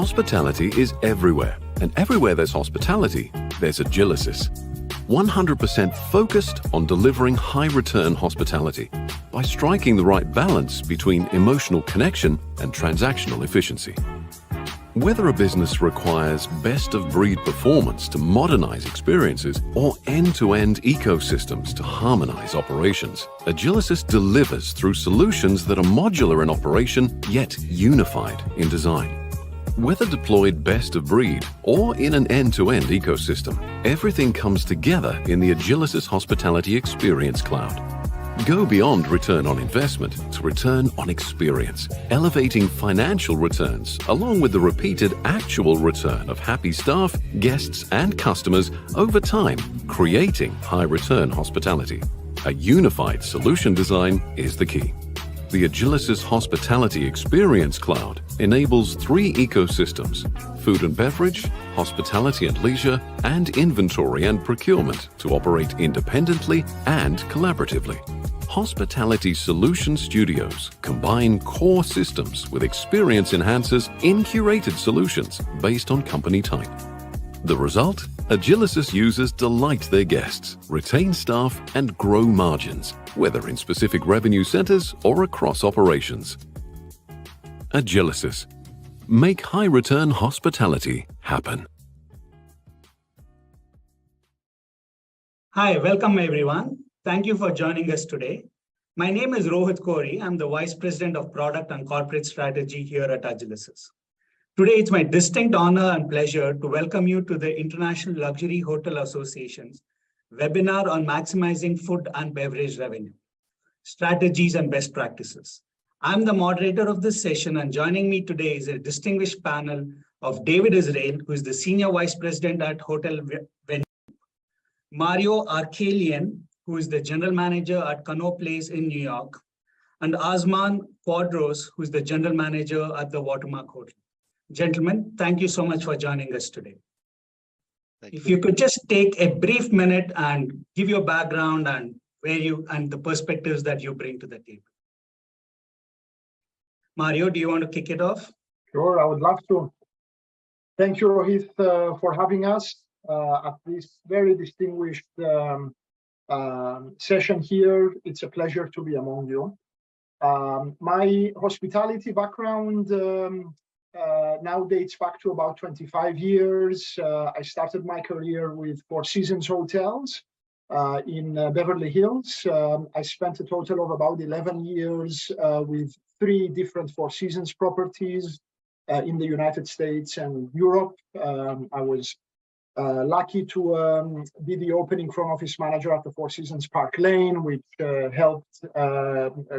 Hospitality is everywhere, and everywhere there's hospitality, there's Agilicis. 100% focused on delivering high-return hospitality by striking the right balance between emotional connection and transactional efficiency. Whether a business requires best-of-breed performance to modernize experiences or end-to-end ecosystems to harmonize operations, Agilicis delivers through solutions that are modular in operation yet unified in design. Whether deployed best-of-breed or in an end-to-end ecosystem, everything comes together in the Agilicis Hospitality Experience Cloud. Go beyond return on investment to return on experience, elevating financial returns along with the repeated actual return of happy staff, guests, and customers over time, creating high-return hospitality. A unified solution design is the key. The Agilicis Hospitality Experience Cloud enables 3 ecosystems: food and beverage, hospitality and leisure, and inventory and procurement to operate independently and collaboratively. Hospitality Solution Studios combine core systems with experience enhancers in curated solutions based on company type. The result? Agilicis users delight their guests, retain staff, and grow margins, whether in specific revenue centers or across operations. Agilicis. Make high-return hospitality happen. Hi, welcome everyone. Thank you for joining us today. My name is Rohit Kori. I'm the Vice President of Product and Corporate Strategy here at Agilicis. Today, it's my distinct honor and pleasure to welcome you to the International Luxury Hotel Association's webinar on maximizing food and beverage revenue, strategies and best practices. I'm the moderator of this session, and joining me today is a distinguished panel of David Israel, who is the Senior Vice President at Hotel Venue, Mario Arkelian, who is the General Manager at Connaught Place in New York, and Azman Quadros, who is the General Manager at the Watermark Hotel. Gentlemen, thank you so much for joining us today. If you could just take a brief minute and give your background and the perspectives that you bring to the table. Mario, do you want to kick it off? Sure, I would love to. Thank you, Rohit, for having us at this very distinguished session here. It's a pleasure to be among you. My hospitality background now dates back to about 25 years. I started my career with Four Seasons Hotels in Beverly Hills. I spent a total of about 11 years with 3 different Four Seasons properties in the United States and Europe. I was lucky to be the opening front office manager at the Four Seasons Park Lane, which helped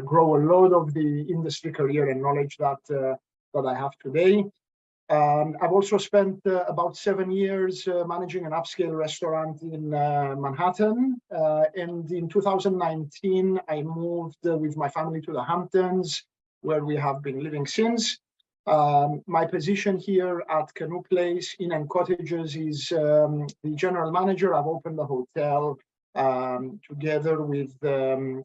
grow a lot of the industry career and knowledge that I have today. I've also spent about 7 years managing an upscale restaurant in Manhattan. And in 2019, I moved with my family to the Hamptons, where we have been living since. My position here at Connaught Place Inn and Cottages is the general manager. I've opened the hotel together with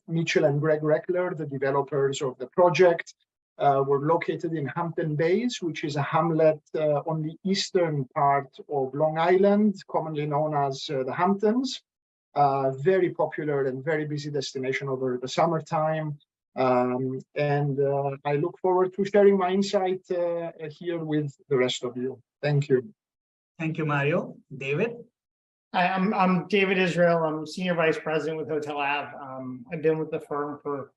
Mitchell and Greg Reckler, the developers of the project. We're located in Hampton Bays, which is a hamlet on the eastern part of Long Island, commonly known as the Hamptons. Very popular and very busy destination over the summertime. And I look forward to sharing my insight here with the rest of you. Thank you. Thank you, Mario. David? Hi, I'm David Israel. I'm Senior Vice President with Hotel Ave. I've been with the firm for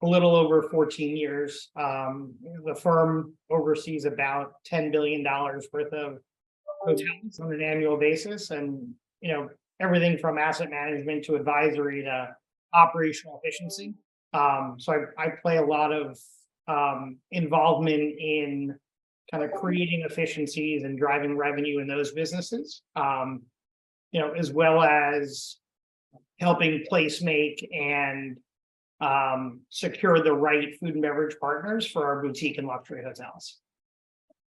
a little over 14 years. The firm oversees about $10 billion worth of hotels on an annual basis, and everything from asset management to advisory to operational efficiency. So I play a lot of involvement in kind of creating efficiencies and driving revenue in those businesses, as well as helping place make and secure the right food and beverage partners for our boutique and luxury hotels.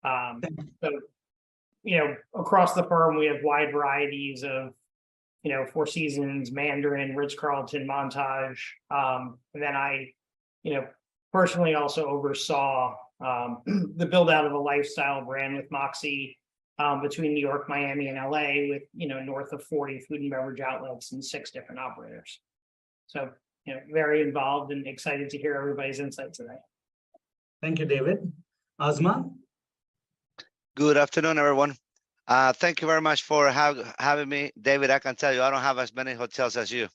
So, across the firm, we have wide varieties of, Four Seasons, Mandarin, Ritz-Carlton, Montage. And then I, personally also oversaw the build out of a lifestyle brand with Moxie between New York, Miami, and LA, with north of 40 food and beverage outlets and 6 different operators. So very involved and excited to hear everybody's insight today. Thank you, David. Azma? Good afternoon, everyone. Thank you very much for having me. David, I can tell you, I don't have as many hotels as you.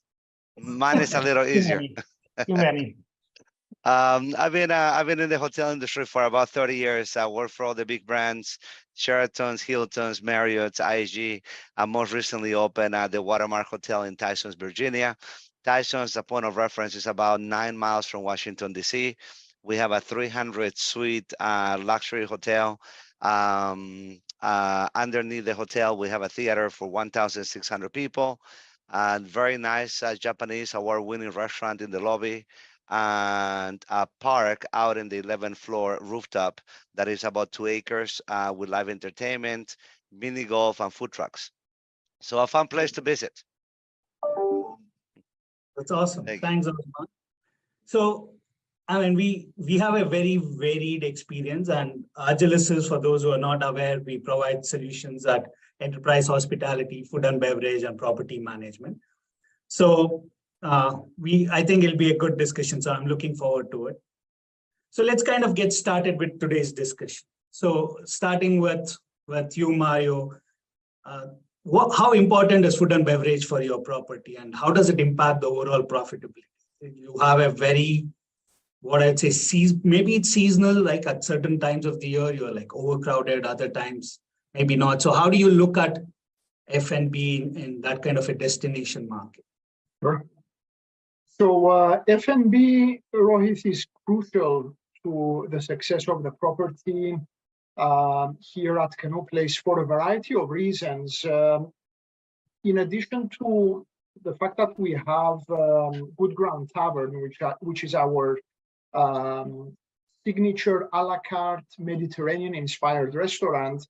Mine is a little easier. Too many. I've been in the hotel industry for about 30 years. I work for all the big brands, Sheratons, Hiltons, Marriott's, IHG. I most recently opened the Watermark Hotel in Tysons, Virginia. Tysons, a point of reference, is about 9 miles from Washington, D.C. We have a 300-suite luxury hotel. Underneath the hotel, we have a theater for 1,600 people. Very nice Japanese award-winning restaurant in the lobby, and a park out in the 11th floor rooftop that is about 2 acres with live entertainment, mini golf, and food trucks. So a fun place to visit. That's awesome. Thank you. Thanks, Azma. So, I mean, we have a very varied experience, and Agilysys, for those who are not aware, we provide solutions at enterprise hospitality, food and beverage, and property management. So I think it'll be a good discussion. So I'm looking forward to it. So let's kind of get started with today's discussion. So starting with you, Mario, how important is food and beverage for your property, and how does it impact the overall profitability? You have a very, what I'd say, maybe it's seasonal, like at certain times of the year, you're like overcrowded, other times, maybe not. So how do you look at F&B in that kind of a destination market? Sure. So F&B, Rohit, is crucial to the success of the property here at Canoe Place for a variety of reasons. In addition to the fact that we have Good Ground Tavern, which is our signature a la carte Mediterranean-inspired restaurant,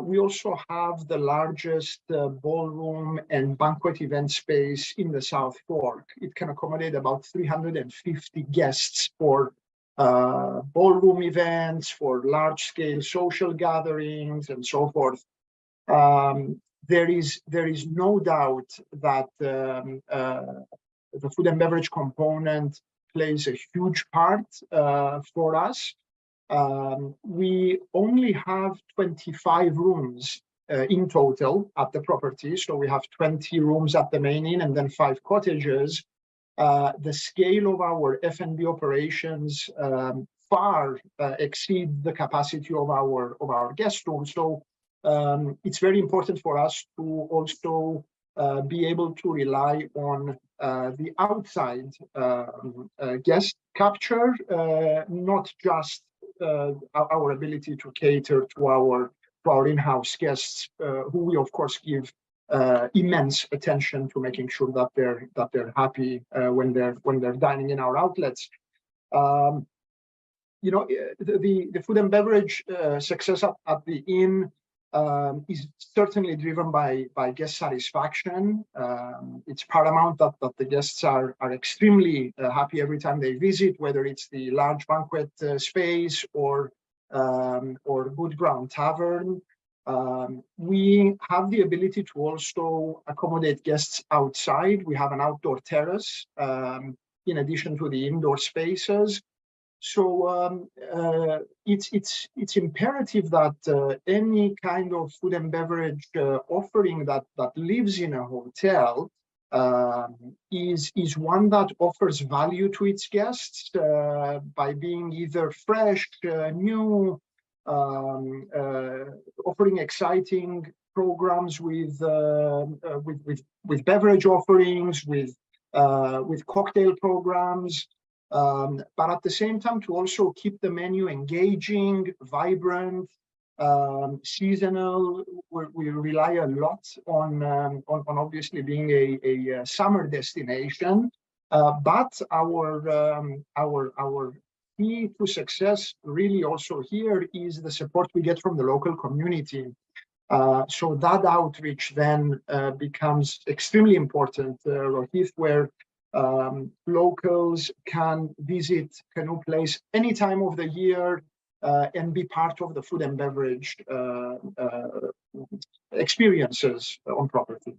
we also have the largest ballroom and banquet event space in the South Fork. It can accommodate about 350 guests for ballroom events, for large-scale social gatherings, and so forth. There is no doubt that the food and beverage component plays a huge part for us. We only have 25 rooms in total at the property. So we have 20 rooms at the main inn and then 5 cottages. The scale of our F&B operations far exceed the capacity of our guest rooms. So it's very important for us to also be able to rely on the outside guest capture, not just our ability to cater to our in-house guests, who we of course give immense attention to making sure that they're happy when they're dining in our outlets. The food and beverage success at the inn is certainly driven by guest satisfaction. It's paramount that the guests are extremely happy every time they visit, whether it's the large banquet space or Good Ground Tavern. We have the ability to also accommodate guests outside. We have an outdoor terrace in addition to the indoor spaces. So it's imperative that any kind of food and beverage offering that lives in a hotel is one that offers value to its guests by being either fresh, new, offering exciting programs with beverage offerings, with cocktail programs. But at the same time, to also keep the menu engaging, vibrant, seasonal. We rely a lot on obviously being a summer destination. But our key to success really also here is the support we get from the local community. So that outreach then becomes extremely important, Rohit, where locals can visit Canoe Place any time of the year, and be part of the food and beverage experiences on property.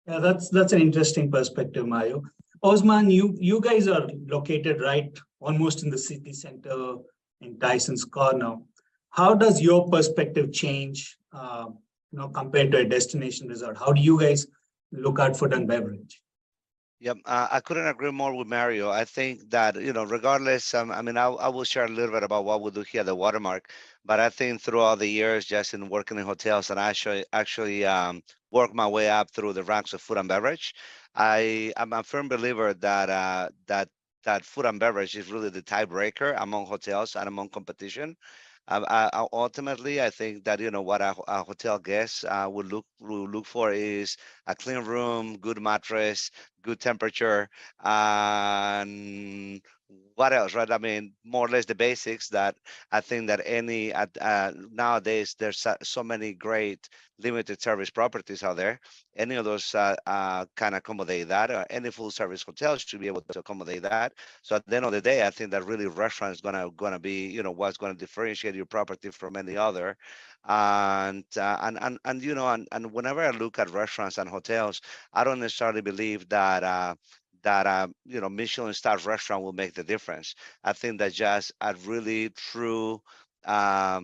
Yeah, that's an interesting perspective, Mario. Osman, you guys are located right almost in the city center in Tyson's Corner. How does your perspective change, compared to a destination resort? How do you guys look at food and beverage? Yep, I couldn't agree more with Mario. I think that, regardless, I mean, I will share a little bit about what we do here at the Watermark, but I think throughout the years, just in working in hotels and actually work my way up through the ranks of food and beverage, I'm a firm believer that that food and beverage is really the tiebreaker among hotels and among competition. Ultimately, I think that what a hotel guest would look for is a clean room, good mattress, good temperature, and what else, right? I mean, more or less the basics that I think that nowadays there's so many great limited service properties out there. Any of those can accommodate that, or any full service hotel should be able to accommodate that. So at the end of the day, I think that really restaurant is gonna be, what's gonna differentiate your property from any other. And whenever I look at restaurants and hotels, I don't necessarily believe that Michelin star restaurant will make the difference. I think that just a really true a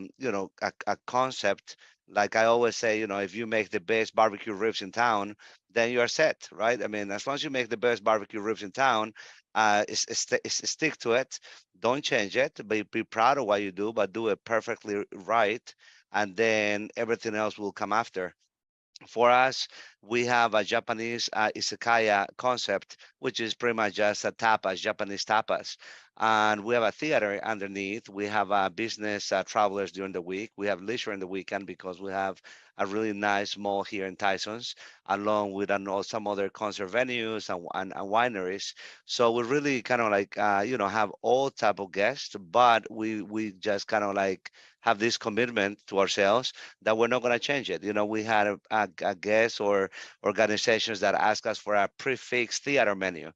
concept. Like I always say, if you make the best barbecue ribs in town, then you are set, right? I mean, as long as you make the best barbecue ribs in town, stick to it. Don't change it. Be proud of what you do, but do it perfectly right, and then everything else will come after. For us, we have a Japanese izakaya concept, which is pretty much just a tapas, Japanese tapas. And we have a theater underneath. We have business travelers during the week. We have leisure in the weekend because we have a really nice mall here in Tysons, along with some other concert venues and wineries. So we really kind of like, have all type of guests, but we just kind of like have this commitment to ourselves that we're not going to change it. We had a guest or organizations that ask us for a prefix theater menu,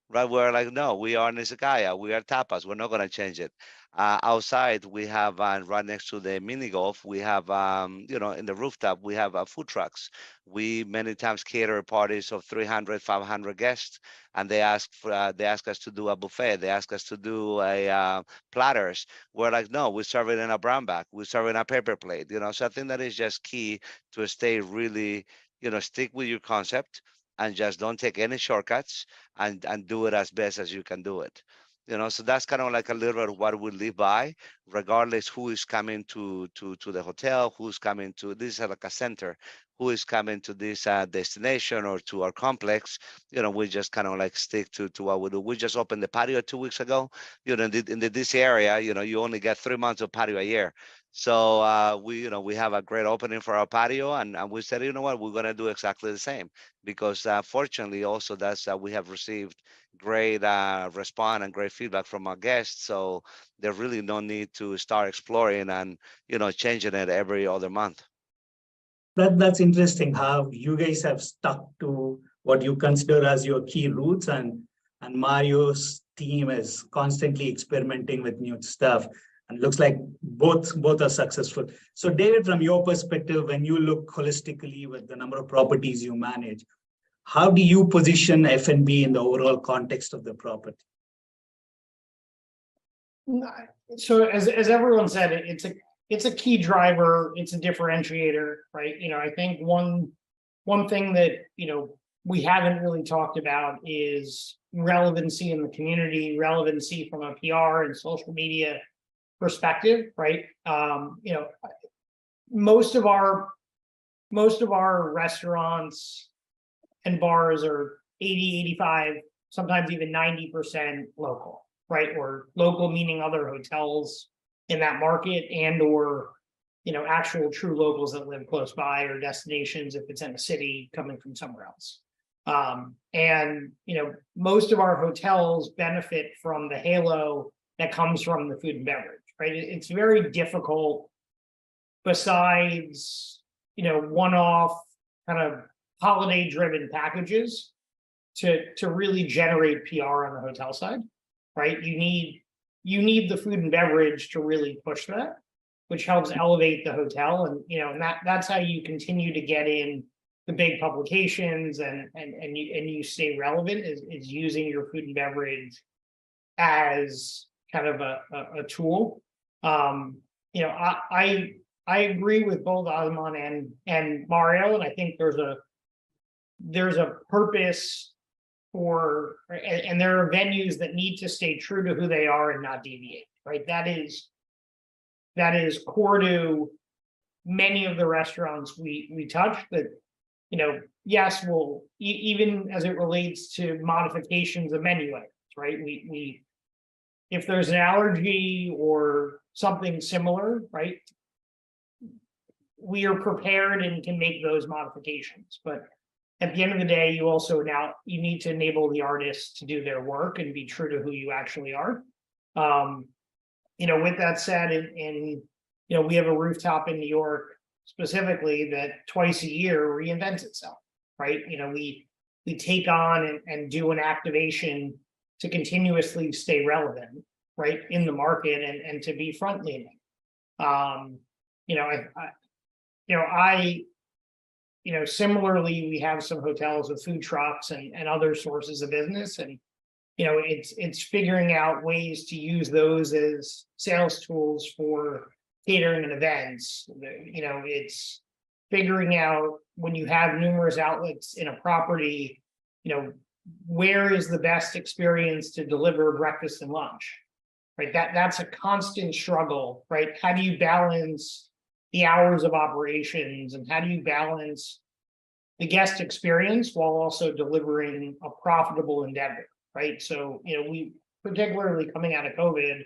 right? We're like, no, we are Izakaya, we are tapas, we're not going to change it. Outside, we have right next to the mini golf, we have, in the rooftop, we have food trucks. We many times cater parties of 300, 500 guests, and they ask us to do a buffet. They ask us to do a platters. We're like, no, we serve it in a brown bag. We serve it in a paper plate. So I think that is just key to stay really, stick with your concept and just don't take any shortcuts and do it as best as you can do it. So that's kind of like a little bit of what we live by, regardless who is coming to the hotel, who's coming to this is like a center, who is coming to this destination or to our complex. We just kind of like stick to what we do. We just opened the patio 2 weeks ago. In the DC area, you only get 3 months of patio a year. So we have a great opening for our patio, and we said, you know what, we're gonna do exactly the same because fortunately also that's we have received great response and great feedback from our guests. So there's really no need to start exploring and changing it every other month. That's interesting how you guys have stuck to what you consider as your key roots, and Mario's team is constantly experimenting with new stuff, and looks like both are successful. So David, from your perspective, when you look holistically with the number of properties you manage, how do you position F&B in the overall context of the property? So as everyone said, it's a key driver, it's a differentiator, right? I think one thing that we haven't really talked about is relevancy in the community, relevancy from a PR and social media perspective, right? Most of our restaurants and bars are 80, 85, sometimes even 90% local, right? Or local meaning other hotels in that market and or actual true locals that live close by, or destinations if it's in a city coming from somewhere else. And most of our hotels benefit from the halo that comes from the food and beverage, right? It's very difficult, besides one-off kind of holiday driven packages, to really generate PR on the hotel side, right? You need you need the food and beverage to really push that, which helps elevate the hotel. And, and that's how you continue to get in the big publications and you stay relevant is using your food and beverage as kind of a tool. I agree with both Osman and Mario, and I think there's a purpose for, and there are venues that need to stay true to who they are and not deviate, right? That is core to many of the restaurants we touch. That, yes, we'll even as it relates to modifications of menu items, right? We if there's an allergy or something similar, right, we are prepared and can make those modifications. But at the end of the day, you need to enable the artists to do their work and be true to who you actually are. With that said, we have a rooftop in New York specifically that twice a year reinvents itself, right? We take on and do an activation to continuously stay relevant, right, in the market and to be front leaning. Similarly, we have some hotels with food trucks and other sources of business, and it's figuring out ways to use those as sales tools for catering and events. It's figuring out when you have numerous outlets in a property, where is the best experience to deliver breakfast and lunch, right? That's a constant struggle, right? How do you balance the hours of operations, and how do you balance the guest experience while also delivering a profitable endeavor, right? So, we, particularly coming out of COVID,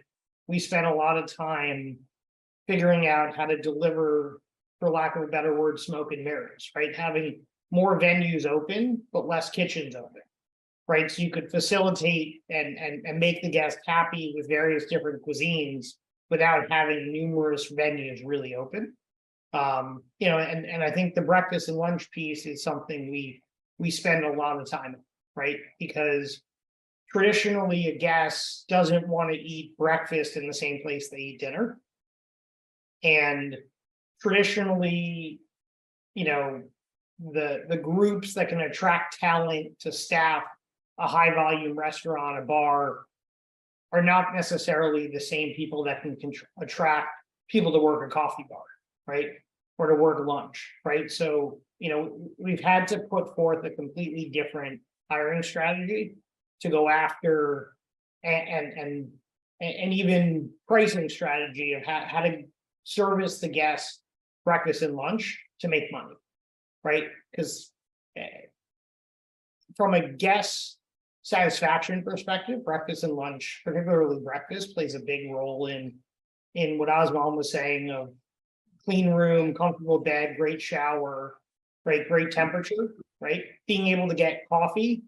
we spent a lot of time figuring out how to deliver, for lack of a better word, smoke and mirrors, right? Having more venues open, but less kitchens open, right? So you could facilitate and make the guest happy with various different cuisines without having numerous venues really open. And I think the breakfast and lunch piece is something we spend a lot of time on, right? Because traditionally a guest doesn't want to eat breakfast in the same place they eat dinner. And traditionally, the groups that can attract talent to staff a high volume restaurant, a bar, are not necessarily the same people that can attract people to work a coffee bar, right? Or to work lunch, right? So, we've had to put forth a completely different hiring strategy to go after and even pricing strategy of how to service the guests breakfast and lunch to make money, right? Because from a guest satisfaction perspective, breakfast and lunch, particularly breakfast, plays a big role in what Osman was saying of clean room, comfortable bed, great shower, right, great temperature, right? Being able to get coffee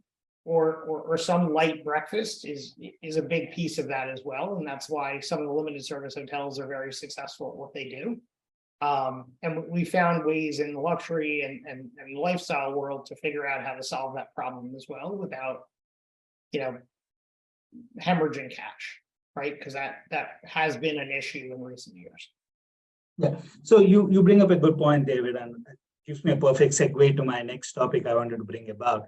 or some light breakfast is a big piece of that as well. And that's why some of the limited service hotels are very successful at what they do. And we found ways in the luxury and lifestyle world to figure out how to solve that problem as well without, hemorrhaging cash, right? Because that has been an issue in recent years. Yeah. So you bring up a good point, David, and it gives me a perfect segue to my next topic I wanted to bring about.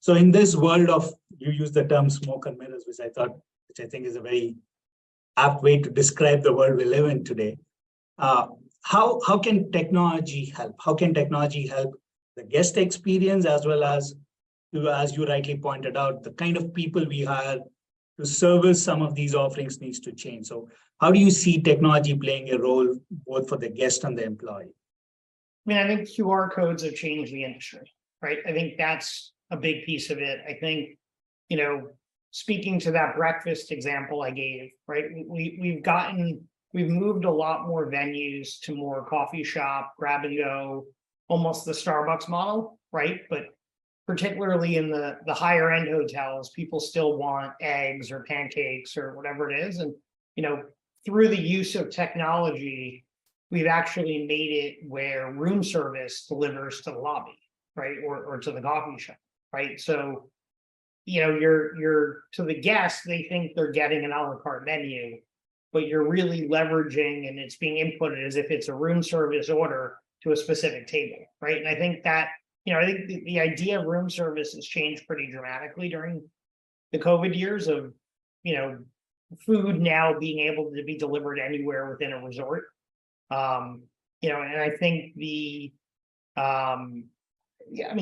So in this world of, you use the term smoke and mirrors, which I think is a very apt way to describe the world we live in today. How can technology help? How can technology help the guest experience as well as you rightly pointed out, the kind of people we hire to service some of these offerings needs to change. So how do you see technology playing a role both for the guest and the employee? I think QR codes have changed the industry, right? I think that's a big piece of it. I think, speaking to that breakfast example I gave, right? We've moved a lot more venues to more coffee shop, grab and go, almost the Starbucks model, right? But particularly in the higher end hotels, people still want eggs or pancakes or whatever it is. And, through the use of technology, we've actually made it where room service delivers to the lobby, right? Or to the coffee shop, right? So, you're to the guests, they think they're getting an a la carte menu, but you're really leveraging and it's being inputted as if it's a room service order to a specific table, right? And I think that, I think the idea of room service has changed pretty dramatically during the COVID years of, food now being able to be delivered anywhere within a resort. And I think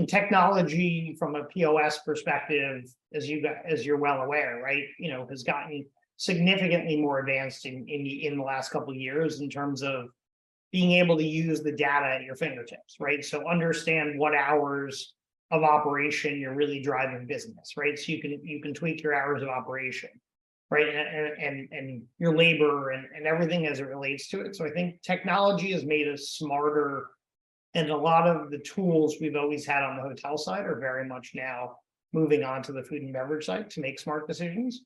technology from a POS perspective, as you're well aware, right, has gotten significantly more advanced in the last couple of years in terms of being able to use the data at your fingertips, right? So understand what hours of operation you're really driving business, right? So you can tweak your hours of operation, right? And your labor and everything as it relates to it. So I think technology has made us smarter, and a lot of the tools we've always had on the hotel side are very much now moving on to the food and beverage side to make smart decisions.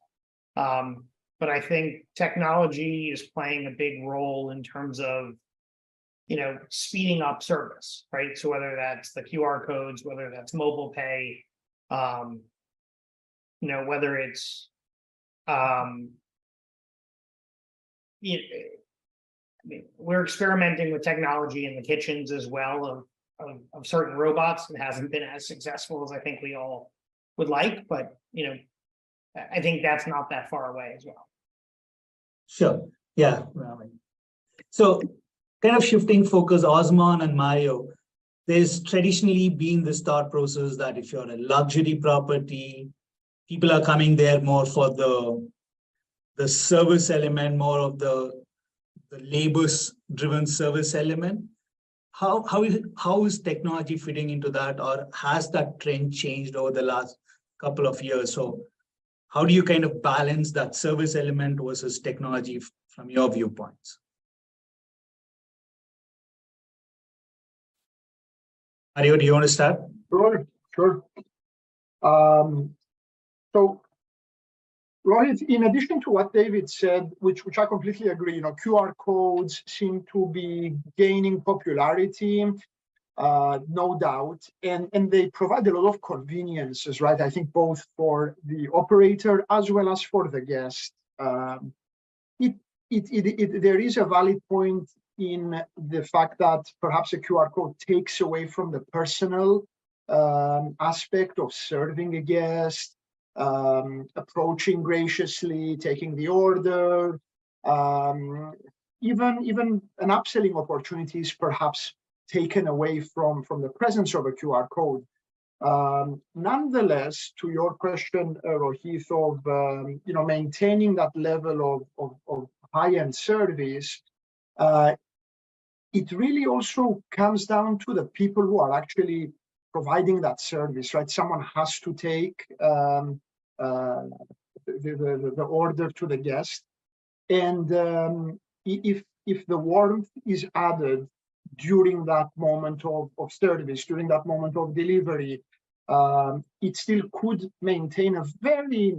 But I think technology is playing a big role in terms of, speeding up service, right? So whether that's the QR codes, whether that's mobile pay, whether it's, we're experimenting with technology in the kitchens as well of certain robots. It hasn't been as successful as I think we all would like, but I think that's not that far away as well. Sure. Yeah. So kind of shifting focus, Osman and Mario, there's traditionally been this thought process that if you're a luxury property, people are coming there more for the service element, more of the labor-driven service element. How is technology fitting into that, or has that trend changed over the last couple of years? So how do you kind of balance that service element versus technology from your viewpoints? Mario, do you want to start? Sure. So, Rohit, in addition to what David said, which I completely agree, QR codes seem to be gaining popularity, no doubt, and they provide a lot of conveniences, right? I think both for the operator as well as for the guest. There is a valid point in the fact that perhaps a QR code takes away from the personal aspect of serving a guest, approaching graciously, taking the order, even an upselling opportunity is perhaps taken away from the presence of a QR code. Nonetheless, to your question, Rohit, of maintaining that level of high-end service, it really also comes down to the people who are actually providing that service, right? Someone has to take the order to the guest, and if the warmth is added during that moment of service, during that moment of delivery, it still could maintain a very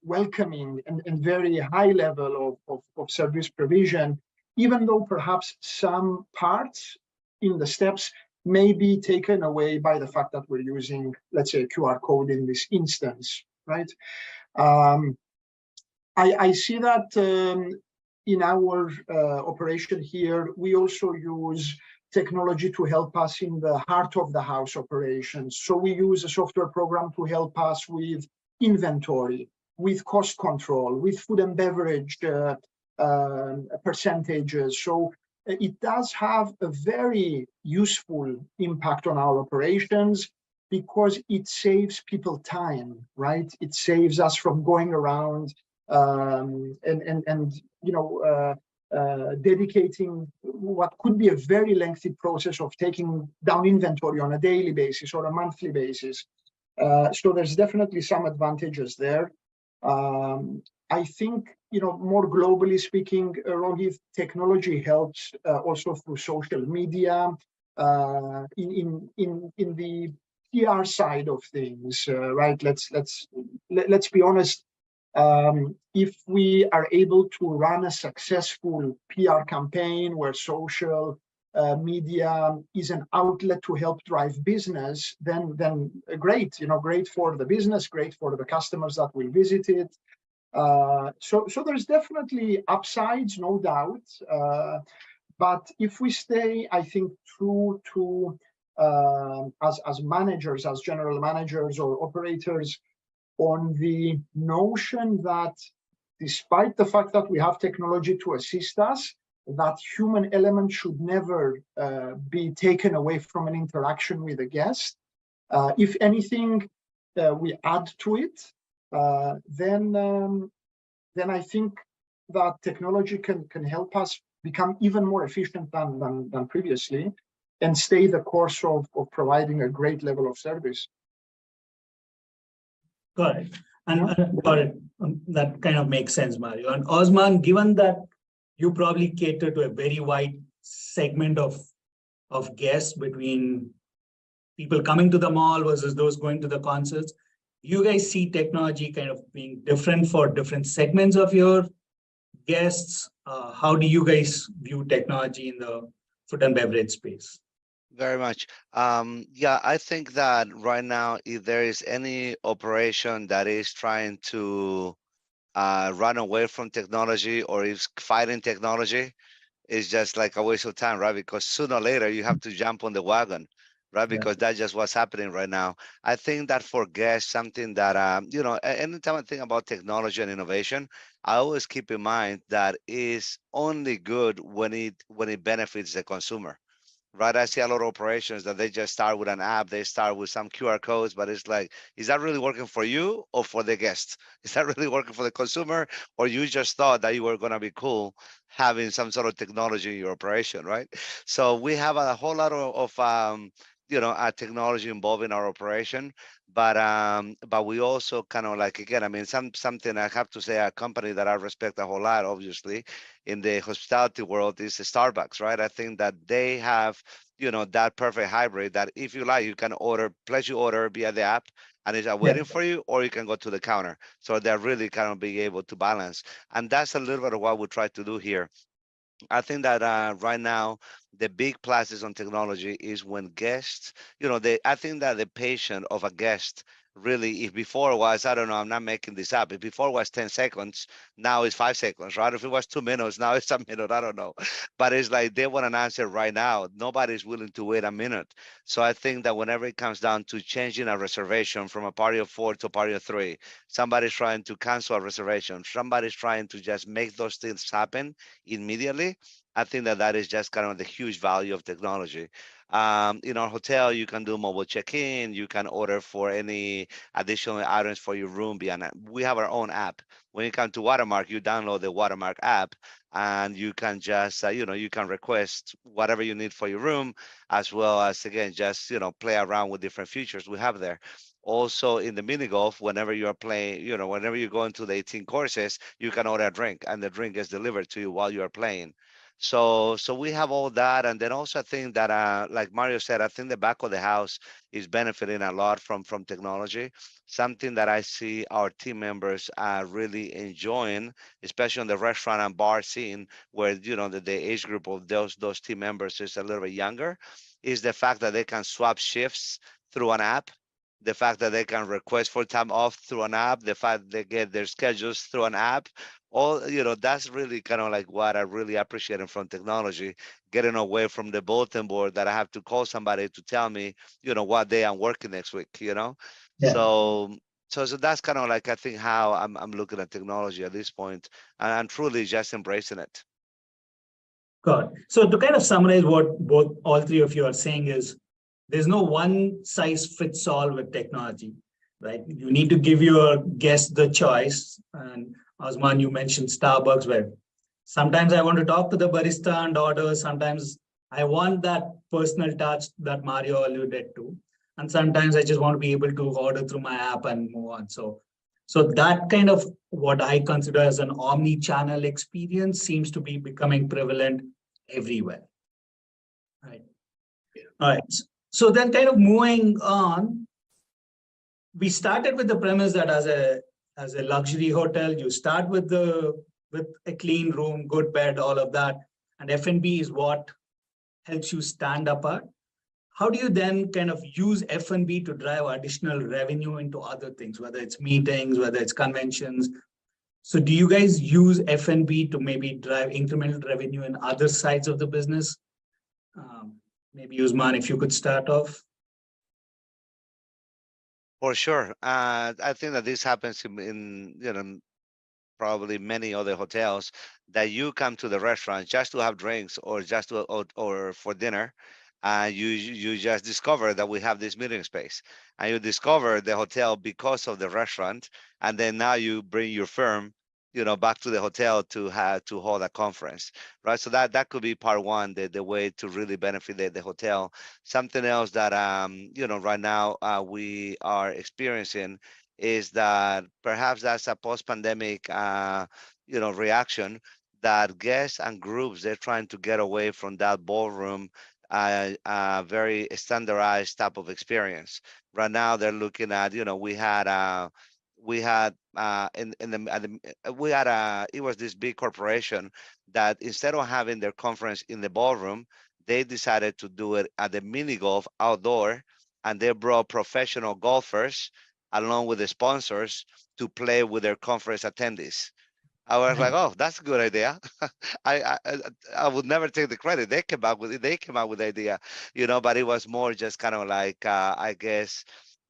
welcoming and very high level of service provision, even though perhaps some parts in the steps may be taken away by the fact that we're using, let's say, a QR code in this instance, right? I see that in our operation here, we also use technology to help us in the heart of the house operations. So we use a software program to help us with inventory, with cost control, with food and beverage percentages. So it does have a very useful impact on our operations because it saves people time, right? It saves us from going around dedicating what could be a very lengthy process of taking down inventory on a daily basis or a monthly basis. So there's definitely some advantages there. I think, more globally speaking, Rohit, technology helps also through social media in the PR side of things, right? Let's be honest. If we are able to run a successful PR campaign where social media is an outlet to help drive business, then great, great for the business, great for the customers that will visit it. So there's definitely upsides, no doubt. But if we stay, I think, true to as managers, as general managers or operators, on the notion that despite the fact that we have technology to assist us, that human element should never be taken away from an interaction with a guest. If anything, we add to it, then I think that technology can help us become even more efficient than previously and stay the course of providing a great level of service. Got it. And got it. That kind of makes sense, Mario. And Osman, given that you probably cater to a very wide segment of guests between people coming to the mall versus those going to the concerts, you guys see technology kind of being different for different segments of your guests? How do you guys view technology in the food and beverage space? Very much. Yeah, I think that right now, if there is any operation that is trying to run away from technology or is fighting technology, it's just like a waste of time, right? Because sooner or later you have to jump on the wagon, right? Yeah. Because that's just what's happening right now. I think that for guests, something that anytime I think about technology and innovation, I always keep in mind that is only good when it benefits the consumer. Right, I see a lot of operations that they just start with an app, they start with some QR codes, but it's like, is that really working for you or for the guest? Is that really working for the consumer, or you just thought that you were going to be cool having some sort of technology in your operation, right? So we have a whole lot of technology involved in our operation, but we also kind of like, again, I mean, something I have to say, a company that I respect a whole lot, obviously, in the hospitality world is Starbucks, right? I think that they have, that perfect hybrid that if you like, you can place your order via the app and it's waiting for you, or you can go to the counter. So they're really kind of being able to balance. And that's a little bit of what we try to do here. I think that right now the big pluses on technology is when guests, I think that the patient of a guest really, if before was, I don't know, I'm not making this up. If before was 10 seconds, now it's 5 seconds, right? If it was 2 minutes, now it's a minute. I don't know. But it's like they want an answer right now. Nobody's willing to wait a minute. So I think that whenever it comes down to changing a reservation from a party of 4 to a party of 3, somebody's trying to cancel a reservation, somebody's trying to just make those things happen immediately. I think that that is just kind of the huge value of technology. In our hotel, you can do mobile check-in. You can order for any additional items for your room via an app. We have our own app. When you come to Watermark, you download the Watermark app, and you can just, you can request whatever you need for your room, as well as, again, just, play around with different features we have there. Also, in the mini golf, whenever you are playing, whenever you go into the 18 courses, you can order a drink, and the drink is delivered to you while you are playing. So we have all that, and then also I think that, like Mario said, I think the back of the house is benefiting a lot from technology. Something that I see our team members really enjoying, especially on the restaurant and bar scene, where the age group of those team members is a little bit younger, is the fact that they can swap shifts through an app. The fact that they can request for time off through an app, the fact they get their schedules through an app, all that's really kind of like what I really appreciate from technology, getting away from the bulletin board that I have to call somebody to tell me what day I'm working next week. Yeah. So that's kind of like, I think, how I'm looking at technology at this point, and I'm truly just embracing it. Good. So to kind of summarize what all three of you are saying is, there's no one size fits all with technology, right? You need to give your guests the choice. And Osman, you mentioned Starbucks, where sometimes I want to talk to the barista and order. Sometimes I want that personal touch that Mario alluded to. And sometimes I just want to be able to order through my app and move on. So that kind of what I consider as an omni-channel experience seems to be becoming prevalent everywhere. Right. All right. So then kind of moving on, we started with the premise that as a luxury hotel, you start with a clean room, good bed, all of that. And F&B is what helps you stand apart. How do you then kind of use F&B to drive additional revenue into other things, whether it's meetings, whether it's conventions? So do you guys use F&B to maybe drive incremental revenue in other sides of the business? Maybe Usman, if you could start off. For sure. I think that this happens probably many other hotels, that you come to the restaurant just to have drinks or just to or for dinner. You just discover that we have this meeting space, and you discover the hotel because of the restaurant, and then now you bring your firm, back to the hotel to hold a conference, right? So that could be part one, the way to really benefit the hotel. Something else that right now we are experiencing is that perhaps that's a post-pandemic reaction, that guests and groups, they're trying to get away from that ballroom very standardized type of experience. Right now they're looking at, it was this big corporation that instead of having their conference in the ballroom, they decided to do it at the mini golf outdoor, and they brought professional golfers along with the sponsors to play with their conference attendees. I was like, oh, that's a good idea. I would never take the credit. They came out with it. They came out with the idea, but it was more just kind of like, I guess,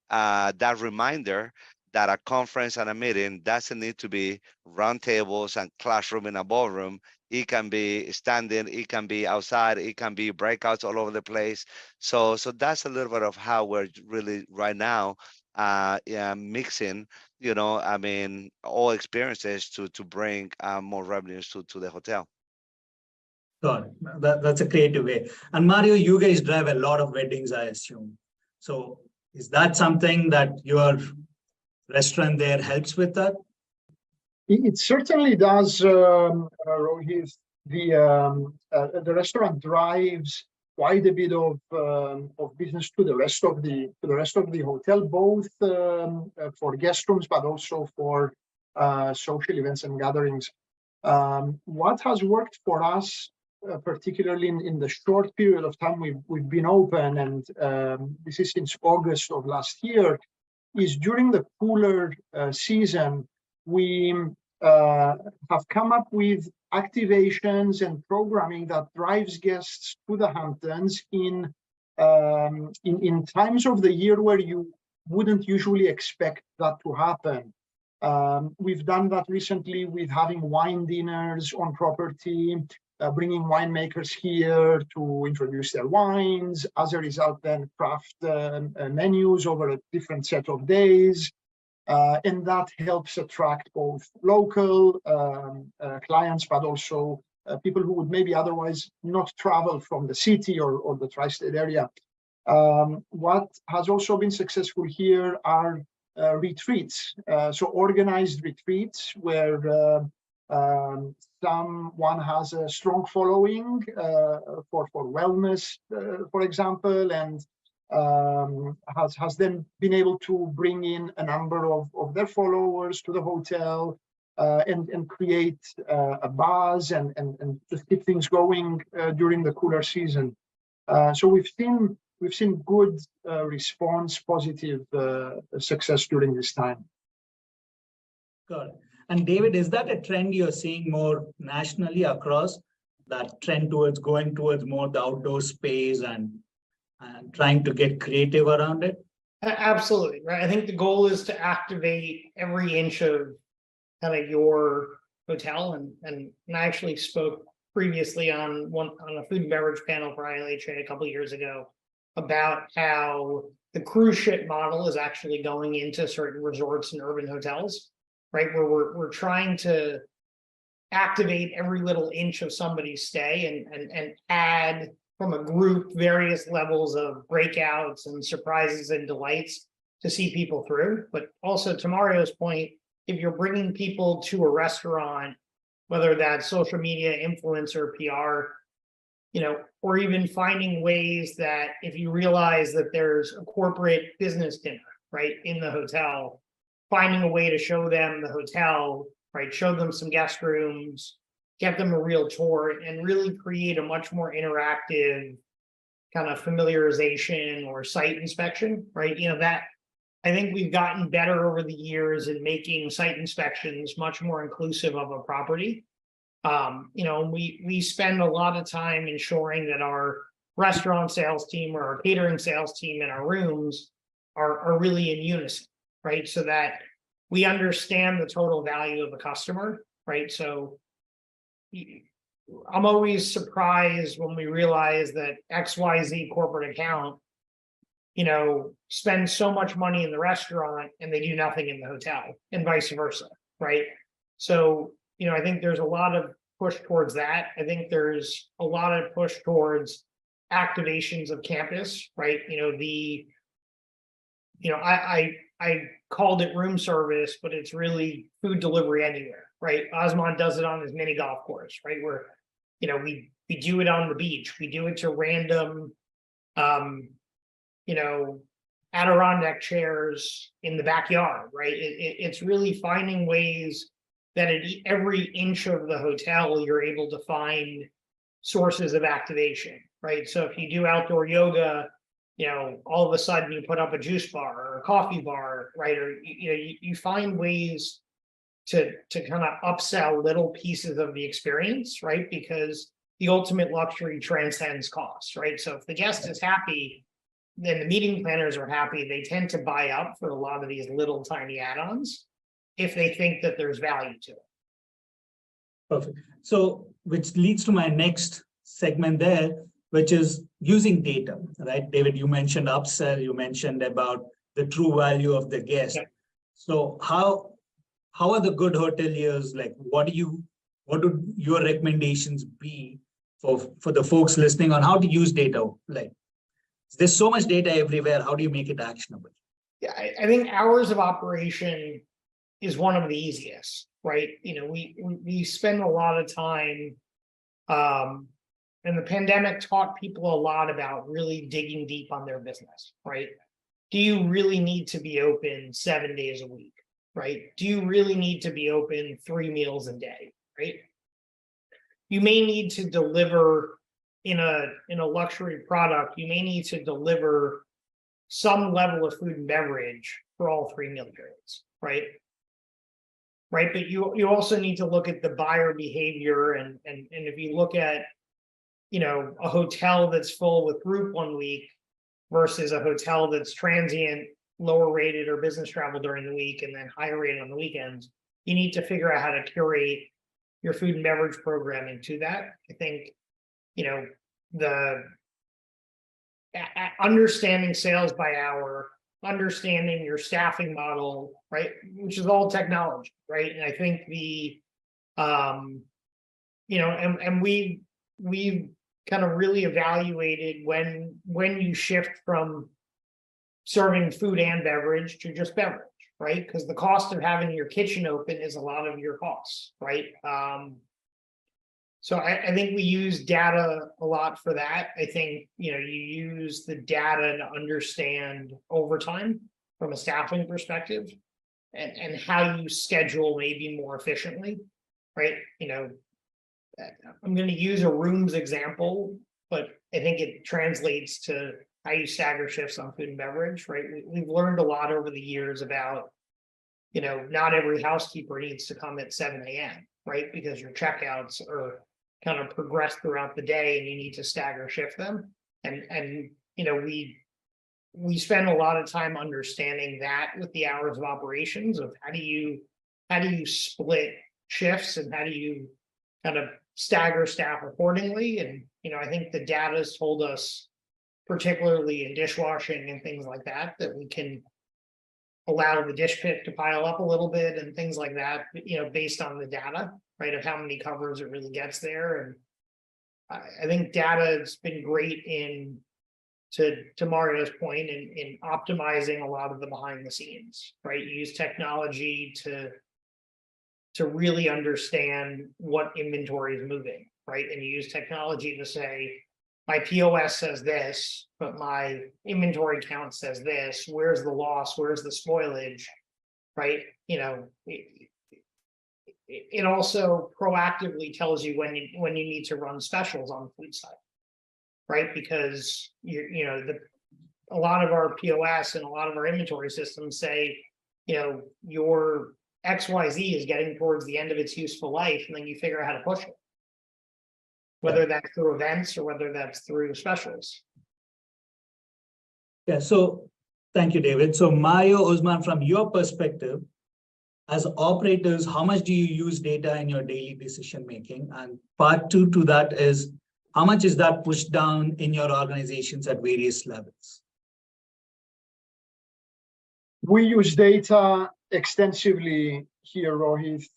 that reminder that a conference and a meeting doesn't need to be round tables and classroom in a ballroom. It can be standing, it can be outside, it can be breakouts all over the place. So that's a little bit of how we're really right now mixing, all experiences to bring more revenues to the hotel. God, that's a creative way. And Mario, you guys drive a lot of weddings, I assume. So is that something that your restaurant there helps with that? It certainly does, Rohit. The restaurant drives quite a bit of business to the rest of the hotel, both for guest rooms, but also for social events and gatherings. What has worked for us, particularly in the short period of time we've been open, and this is since August of last year, is during the cooler season, we have come up with activations and programming that drives guests to the Hamptons in times of the year where you wouldn't usually expect that to happen. We've done that recently with having wine dinners on property, bringing winemakers here to introduce their wines. As a result, then craft menus over a different set of days. And that helps attract both local clients, but also people who would maybe otherwise not travel from the city or the tri-state area. What has also been successful here are retreats, so organized retreats where someone has a strong following for wellness, for example, and has then been able to bring in a number of their followers to the hotel and create a buzz and just keep things going during the cooler season. So we've seen good response, positive success during this time. Got it. And David, is that a trend you're seeing more nationally across, that trend towards going towards more the outdoor space and trying to get creative around it? Absolutely, right. I think the goal is to activate every inch of kind of your hotel, and I actually spoke previously on a food and beverage panel for ILHA a couple of years ago about how the cruise ship model is actually going into certain resorts and urban hotels, right? Where we're trying to activate every little inch of somebody's stay and add from a group various levels of breakouts and surprises and delights to see people through. But also, to Mario's point, if you're bringing people to a restaurant, whether that's social media, influencer, PR, or even finding ways that if you realize that there's a corporate business dinner, right, in the hotel, finding a way to show them the hotel, right, show them some guest rooms, get them a real tour, and really create a much more interactive kind of familiarization or site inspection, right? I think we've gotten better over the years in making site inspections much more inclusive of a property. We spend a lot of time ensuring that our restaurant sales team or our catering sales team in our rooms are really in unison, right? So that we understand the total value of the customer, right? So I'm always surprised when we realize that XYZ corporate account, spends so much money in the restaurant and they do nothing in the hotel, and vice versa, right? So, I think there's a lot of push towards that. I think there's a lot of push towards activations of campus, right? I called it room service, but it's really food delivery anywhere, right? Osmond does it on his mini golf course, right? Where, we do it on the beach, we do it to random, Adirondack chairs in the backyard, right? It's really finding ways that at every inch of the hotel, you're able to find sources of activation, right? So if you do outdoor yoga, all of a sudden you put up a juice bar or a coffee bar, right? Or, you find ways to kind of upsell little pieces of the experience, right? Because the ultimate luxury transcends cost, right? So if the guest is happy, then the meeting planners are happy. They tend to buy up for a lot of these little tiny add-ons if they think that there's value to it. Perfect. So, which leads to my next segment there, which is using data, right? David, you mentioned upsell, you mentioned about the true value of the guest. Yeah. So how are the good hoteliers, like, what would your recommendations be for the folks listening on how to use data? Like, there's so much data everywhere. How do you make it actionable? Yeah, I think hours of operation is one of the easiest, right? We spend a lot of time, and the pandemic taught people a lot about really digging deep on their business, right? Do you really need to be open 7 days a week, right? Do you really need to be open 3 meals a day, right? You may need to deliver in a luxury product, you may need to deliver some level of food and beverage for all 3 meal periods, right? Right. But you also need to look at the buyer behavior. And if you look at, a hotel that's full with group 1 week versus a hotel that's transient, lower rated or business travel during the week, and then higher rated on the weekends, you need to figure out how to curate your food and beverage programming to that. I think, the understanding sales by hour, understanding your staffing model, right, which is all technology, right? And I think we've kind of really evaluated when you shift from serving food and beverage to just beverage, right? Because the cost of having your kitchen open is a lot of your costs, right? So I think we use data a lot for that. I think, you use the data to understand overtime from a staffing perspective and how you schedule maybe more efficiently, right? I'm going to use a rooms example, but I think it translates to how you stagger shifts on food and beverage, right? We've learned a lot over the years about, not every housekeeper needs to come at 7 a.m., right? Because your checkouts are kind of progress throughout the day and you need to stagger shift them. And we spend a lot of time understanding that with the hours of operations of how do you split shifts and how do you kind of stagger staff accordingly. And, I think the data has told us, particularly in dishwashing and things like that we can allow the dish pit to pile up a little bit and things like that, based on the data, right, of how many covers it really gets there. And I think data has been great to Mario's point in optimizing a lot of the behind the scenes, right? You use technology to really understand what inventory is moving, right? And you use technology to say, my POS says this, but my inventory count says this. Where's the loss? Where's the spoilage? Right? It also proactively tells you when you need to run specials on the food side, right? Because a lot of our POS and a lot of our inventory systems say, your XYZ is getting towards the end of its useful life, and then you figure out how to push it. Whether that's through events or whether that's through specials. Yeah, so thank you, David. So Mario, Osman, from your perspective, as operators, how much do you use data in your daily decision making? And part two to that is, how much is that pushed down in your organizations at various levels? We use data extensively here, Rohit,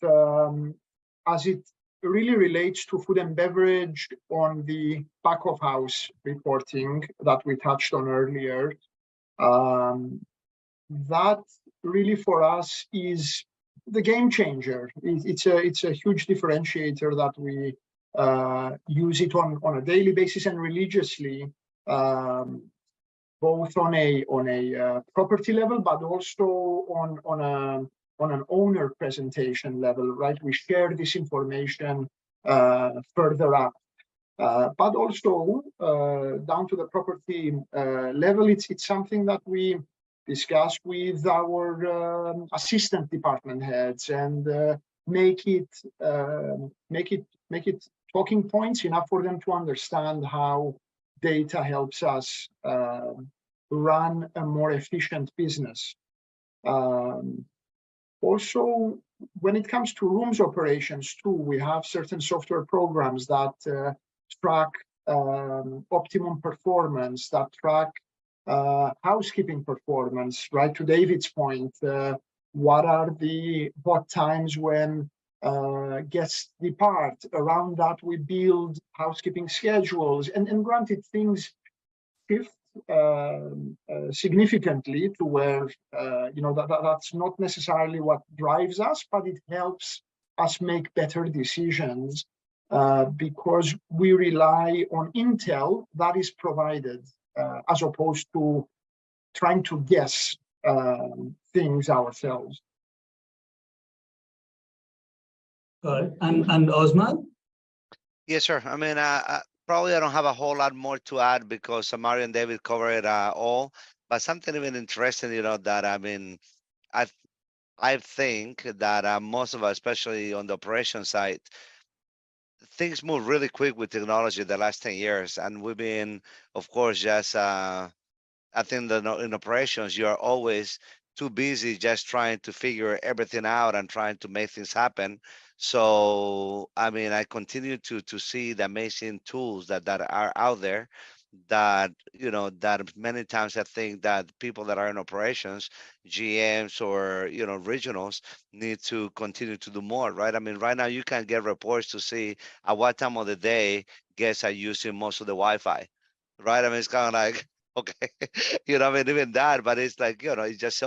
as it really relates to food and beverage on the back of house reporting that we touched on earlier. That really for us is the game changer. It's a huge differentiator that we use it on a daily basis and religiously, both on a property level, but also on an owner presentation level, right? We share this information further up. But also down to the property level, it's something that we discuss with our assistant department heads and make it talking points enough for them to understand how data helps us run a more efficient business. Also, when it comes to rooms operations too, we have certain software programs that track optimum performance, that track housekeeping performance, right? To David's point, what are the hot times when guests depart? Around that, we build housekeeping schedules, and granted, things shift significantly to where that's not necessarily what drives us, but it helps us make better decisions because we rely on intel that is provided as opposed to trying to guess things ourselves. And Osman? Yes, sir. I mean, probably I don't have a whole lot more to add because Mario and David covered it all. But something even interesting, that I mean, I think that most of us, especially on the operation side, things move really quick with technology the last 10 years, and we've been, of course, just I think that in operations, you are always too busy just trying to figure everything out and trying to make things happen. So, I mean, I continue to see the amazing tools that are out there that, that many times I think that people that are in operations, GMs or, regionals need to continue to do more, right? I mean, right now you can get reports to see at what time of the day guests are using most of the Wi-Fi, right? I mean, it's kind of like, okay, I mean, even that, but it's like, it just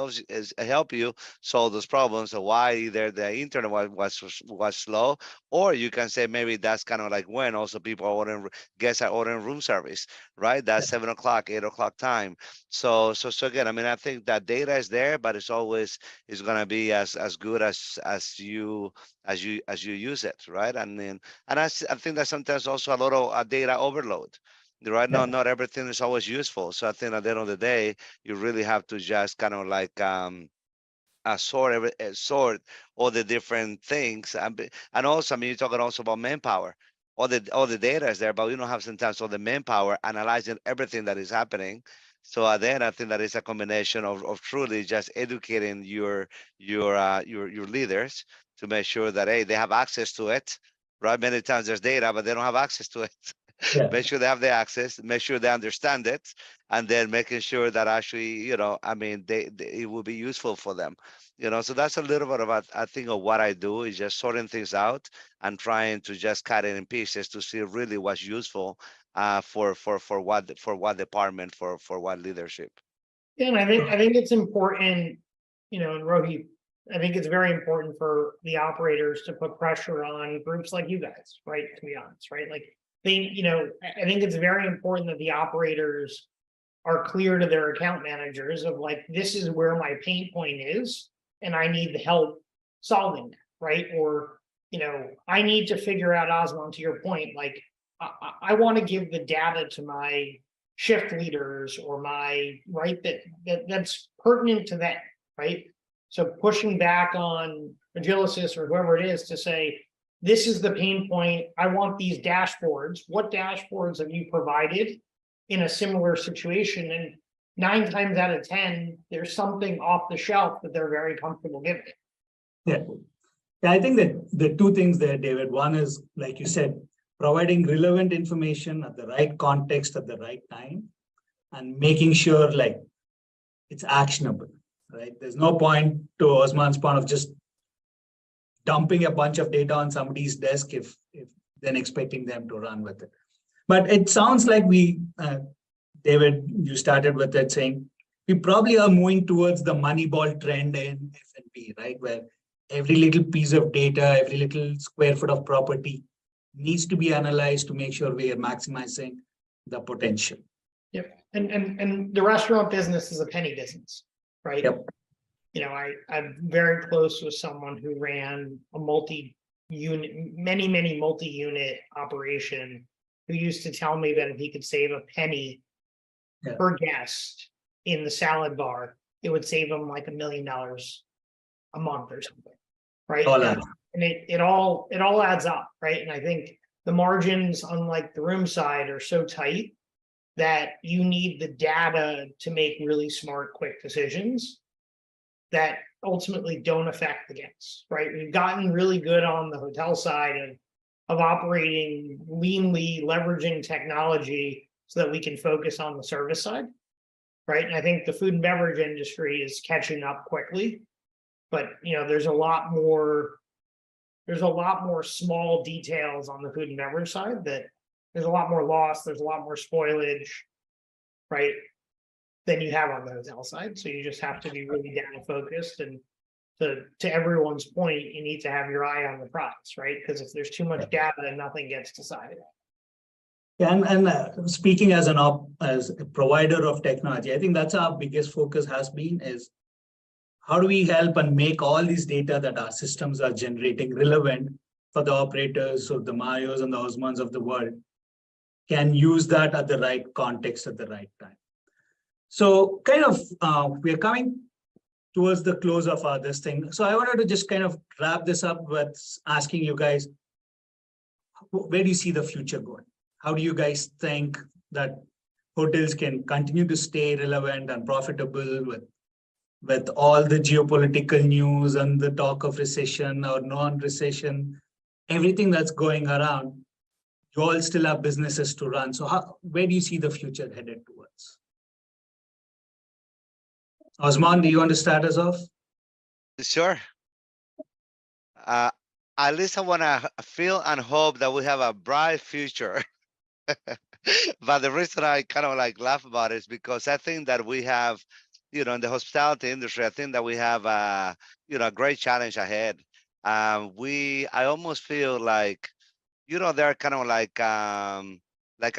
help you solve those problems of why either the internet was slow, or you can say maybe that's kind of like when also people are ordering, guests are ordering room service, right? That's 7 o'clock, 8 o'clock time. So again, I mean, I think that data is there, but it's always is gonna be as good as you use it, right? And I think that sometimes also a lot of data overload. Right now, not everything is always useful. So I think at the end of the day, you really have to just kind of like sort all the different things, and also, I mean, you're talking also about manpower. All the data is there, but we don't have sometimes all the manpower analyzing everything that is happening. So then I think that is a combination of truly just educating your leaders to make sure that hey, they have access to it. Right? Many times there's data, but they don't have access to it. Make sure they have the access, make sure they understand it, and then making sure that actually, I mean, it will be useful for them. So that's a little bit about, I think, of what I do is just sorting things out and trying to just cut it in pieces to see really what's useful for what department, for what leadership. Yeah, and I think it's important, and Rohit, I think it's very important for the operators to put pressure on groups like you guys, right? To be honest, right? Like I think it's very important that the operators are clear to their account managers of like, this is where my pain point is, and I need help solving that, right? Or, I need to figure out, Osman, to your point, like, I want to give the data to my shift leaders or my right that's pertinent to that, right? So pushing back on Agilicis or whoever it is to say, this is the pain point. I want these dashboards. What dashboards have you provided in a similar situation? And 9 times out of 10, there's something off the shelf that they're very comfortable giving. Yeah. Yeah, I think that the two things there, David. One is, like you said, providing relevant information at the right context at the right time and making sure like it's actionable, right? There's no point, to Osman's point, of just dumping a bunch of data on somebody's desk if then expecting them to run with it. But it sounds like David, you started with it saying we probably are moving towards the Moneyball trend in F&B, right? Where every little piece of data, every little square foot of property needs to be analyzed to make sure we are maximizing the potential. Yep. And the restaurant business is a penny business, right? Yep. You know, I'm very close with someone who ran a many multi-unit operation, who used to tell me that if he could save a penny per guest in the salad bar, it would save him like $1 million a month or something, right? And it all adds up, right? And I think the margins, unlike the room side, are so tight that you need the data to make really smart, quick decisions that ultimately don't affect the guests, right? We've gotten really good on the hotel side of operating leanly, leveraging technology so that we can focus on the service side, right? And I think the food and beverage industry is catching up quickly, but you know, there's a lot more small details on the food and beverage side that there's a lot more loss, there's a lot more spoilage, right, than you have on the hotel side. So you just have to be really data focused. And to everyone's point, you need to have your eye on the prize, right? Because if there's too much data, then nothing gets decided. Yeah, and speaking as as a provider of technology, I think that's our biggest focus has been is how do we help and make all these data that our systems are generating relevant for the operators, so the Marios and the Osmans of the world can use that at the right context at the right time. So kind of, we are coming towards the close of this thing. So I wanted to just kind of wrap this up with asking you guys, where do you see the future going? How do you guys think that hotels can continue to stay relevant and profitable with all the geopolitical news and the talk of recession or non-recession, everything that's going around? You all still have businesses to run. So where do you see the future headed towards? Osman, do you want to start us off? Sure. At least I want to feel and hope that we have a bright future. But the reason I kind of like laugh about it is because I think that we have, you know, in the hospitality industry, I think that we have, you know, a great challenge ahead. I almost feel like, you know, they're kind of like a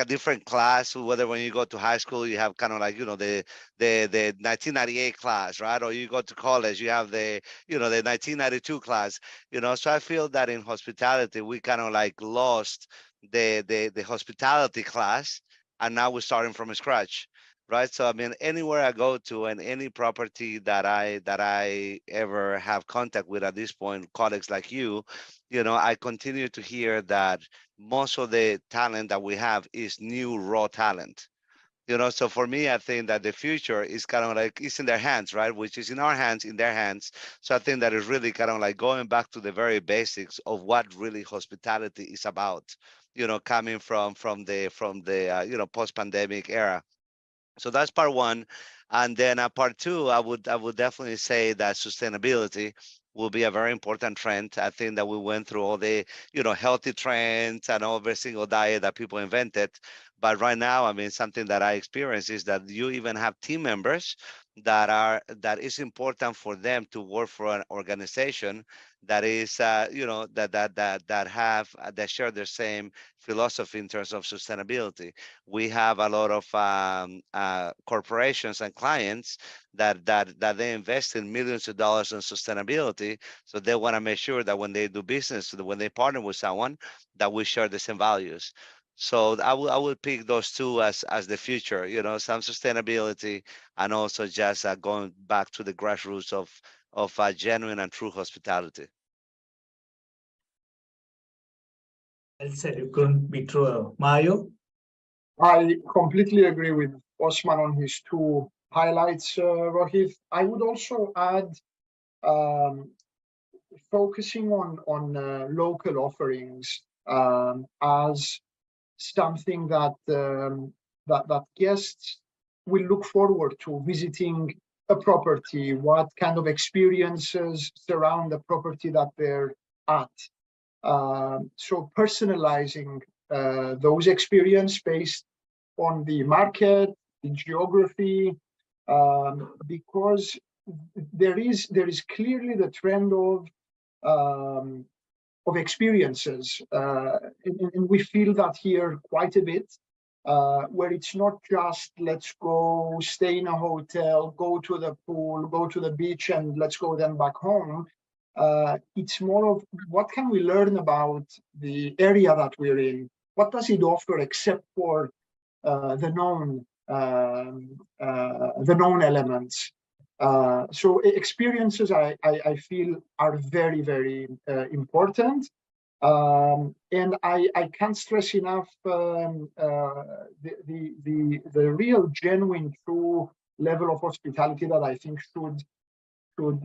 different class, whether when you go to high school, you have kind of like, you know, the 1998 class, right? Or you go to college, you have the, you know, the 1992 class, you know. So I feel that in hospitality, we kind of like lost the hospitality class, and now we're starting from scratch. Right. So I mean, anywhere I go to and any property that I ever have contact with at this point, colleagues like you know, I continue to hear that most of the talent that we have is new raw talent. You know, so for me, I think that the future is kind of like it's in their hands, right? Which is in our hands, in their hands. So I think that is really kind of like going back to the very basics of what really hospitality is about. You know, coming from the you know, post-pandemic era. So that's part one. And then part two, I would definitely say that sustainability will be a very important trend. I think that we went through all the, you know, healthy trends and every single diet that people invented. But right now, I mean, something that I experience is that you even have team members that is important for them to work for an organization that is, you know, that share the same philosophy in terms of sustainability. We have a lot of corporations and clients that they invest in millions of dollars in sustainability. So they want to make sure that when they do business, when they partner with someone, that we share the same values. So I would pick those two as the future, some sustainability and also just going back to the grassroots of genuine and true hospitality. Well said, you couldn't be truer. Mario? I completely agree with Osman on his two highlights, Rohit. I would also add focusing on local offerings as something that guests will look forward to visiting a property, what kind of experiences surround the property that they're at. So personalizing those experiences based on the market, the geography, because there is clearly the trend of experiences, and we feel that here quite a bit, where it's not just let's go stay in a hotel, go to the pool, go to the beach, and let's go then back home. It's more of what can we learn about the area that we're in? What does it offer except for the known elements? So experiences, I feel, are very, very important. And I can't stress enough the real, genuine, true level of hospitality that I think should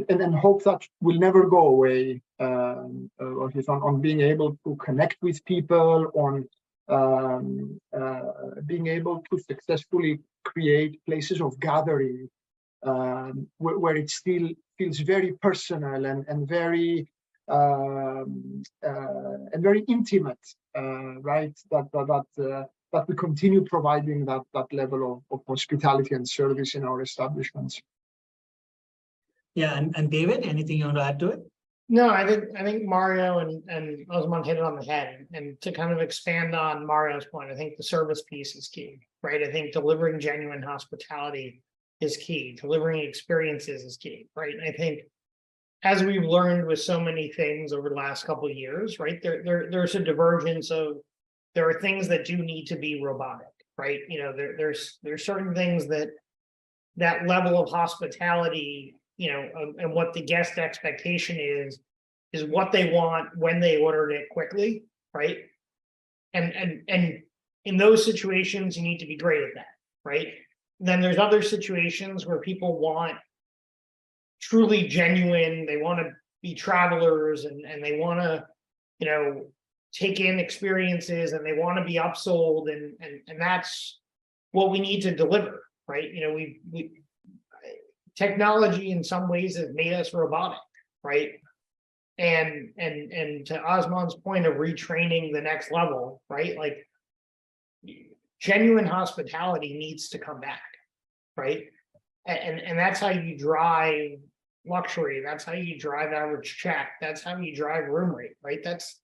and hope that will never go away. On being able to connect with people, on being able to successfully create places of gathering where it still feels very personal and very intimate, right? That we continue providing that level of hospitality and service in our establishments. Yeah, and David, anything you want to add to it? No, I think Mario and Osman hit it on the head. And to kind of expand on Mario's point, I think the service piece is key, right? I think delivering genuine hospitality is key. Delivering experiences is key, right? And I think as we've learned with so many things over the last couple of years, right, there's a divergence of, there are things that do need to be robotic, right? There's certain things that level of hospitality, and what the guest expectation is what they want when they ordered it quickly, right? And in those situations, you need to be great at that, right? Then there's other situations where people want truly genuine, they want to be travelers and they want to, take in experiences and they want to be upsold and that's what we need to deliver, right? We technology in some ways has made us robotic, right? And to Osman's point of retraining the next level, right? Like genuine hospitality needs to come back, right? And that's how you drive luxury. That's how you drive average check. That's how you drive room rate, right? That's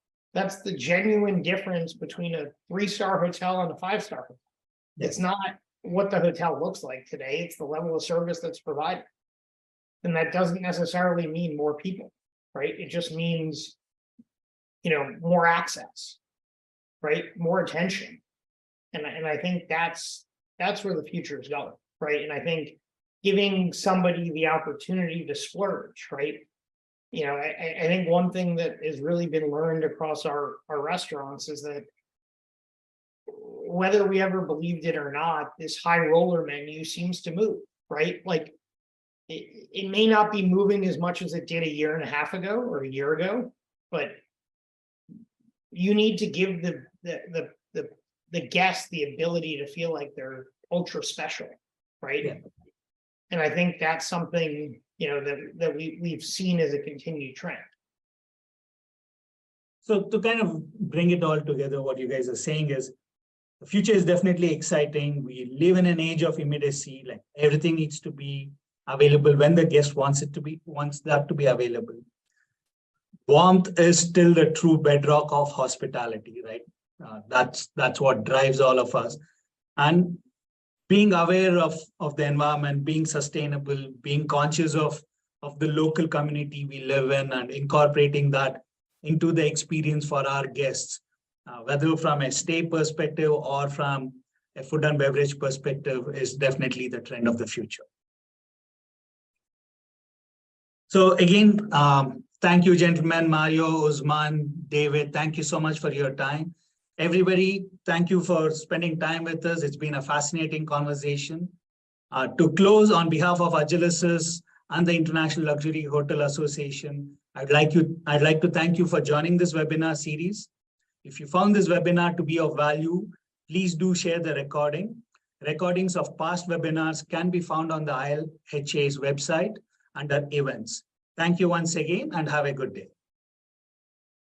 the genuine difference between a 3-star hotel and a 5-star hotel. Yes. It's not what the hotel looks like today. It's the level of service that's provided. And that doesn't necessarily mean more people, right? It just means, more access, right? More attention. And I think that's where the future is going, right? And I think giving somebody the opportunity to splurge, right? I think one thing that has really been learned across our restaurants is that whether we ever believed it or not, this high roller menu seems to move, right? Like it may not be moving as much as it did a year and a half ago or a year ago, but you need to give the guest the ability to feel like they're ultra special, right? Yeah. And I think that's something that we've seen as a continued trend. So to kind of bring it all together, what you guys are saying is the future is definitely exciting. We live in an age of immediacy, like everything needs to be available when the guest wants that to be available. Warmth is still the true bedrock of hospitality, right? That's what drives all of us. And being aware of the environment, being sustainable, being conscious of the local community we live in and incorporating that into the experience for our guests whether from a stay perspective or from a food and beverage perspective, is definitely the trend of the future. So again, thank you, gentlemen, Mario, Usman, David. Thank you so much for your time. Everybody, thank you for spending time with us. It's been a fascinating conversation. To close, on behalf of Agilysys and the International Luxury Hotel Association, I'd like to thank you for joining this webinar series. If you found this webinar to be of value, please do share the recording. Recordings of past webinars can be found on the ILHA's website under events. Thank you once again and have a good day.